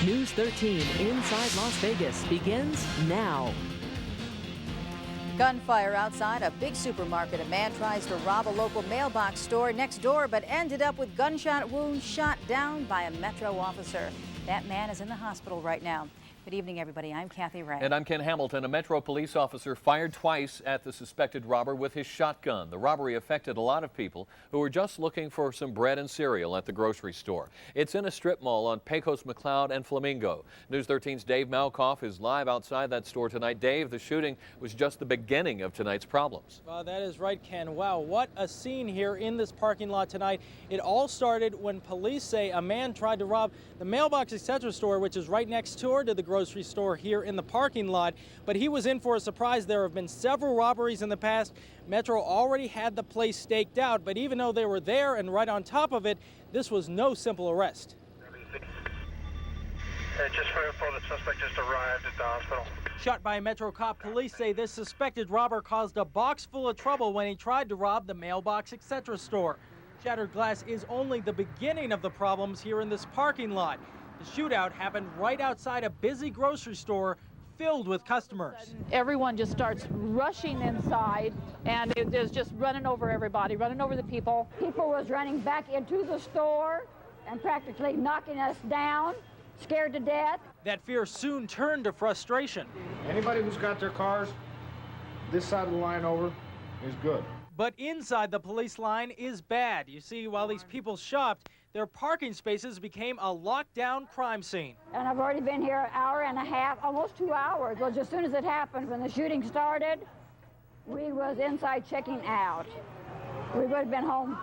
News 13 Inside Las Vegas begins now. Gunfire outside a big supermarket. A man tries to rob a local mailbox store next door, but ended up with gunshot wounds, shot down by a Metro officer. That man is in the hospital right now. Good evening, everybody. I'm Kathy Ray. And I'm Ken Hamilton. A Metro police officer fired twice at the suspected robber with his shotgun. The robbery affected a lot of people who were just looking for some bread and cereal at the grocery store. It's in a strip mall on Pecos McLeod and Flamingo. News 13's Dave Malkoff is live outside that store tonight. Dave, the shooting was just the beginning of tonight's problems. That is right, Ken. Wow, what a scene here in this parking lot tonight. It all started when police say a man tried to rob the mailbox etc. store, which is right next door to the grocery store here in the parking lot, but he was in for a surprise. There have been several robberies in the past. Metro already had the place staked out, but even though they were there and right on top of it, this was no simple arrest. Just for info, the suspect just arrived at the hospital. Shot by a Metro cop, police say this suspected robber caused a box full of trouble when he tried to rob the mailbox etc. store. Shattered glass is only the beginning of the problems here in this parking lot. The shootout happened right outside a busy grocery store filled with customers. Everyone just starts rushing inside, and it is just running over everybody, running over the people. People was running back into the store and practically knocking us down, scared to death. That fear soon turned to frustration. Anybody who's got their cars this side of the line over is good. But inside the police line is bad. You see, while these people shopped, their parking spaces became a lockdown crime scene. And I've already been here an hour and a half, almost 2 hours. Well, as soon as it happened, when the shooting started, we was inside checking out. We would have been home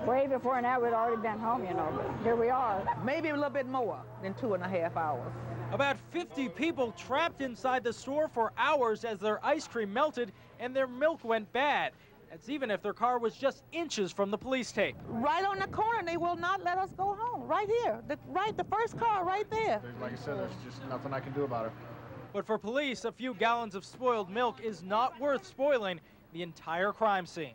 way before now. We'd already been home, you know, but here we are. Maybe a little bit more than 2.5 hours. About 50 people trapped inside the store for hours as their ice cream melted and their milk went bad. That's even if their car was just inches from the police tape. Right on the corner, they will not let us go home. Right here, the first car right there. Like I said, there's just nothing I can do about it. But for police, a few gallons of spoiled milk is not worth spoiling the entire crime scene.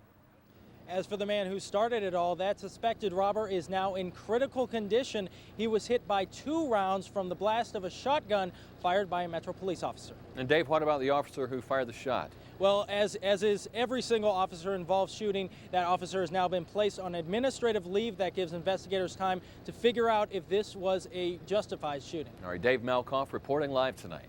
As for the man who started it all, that suspected robber is now in critical condition. He was hit by 2 rounds from the blast of a shotgun fired by a Metro police officer. And Dave, what about the officer who fired the shot? Well, as is every single officer involved shooting, that officer has now been placed on administrative leave. That gives investigators time to figure out if this was a justified shooting. All right, Dave Malkoff reporting live tonight.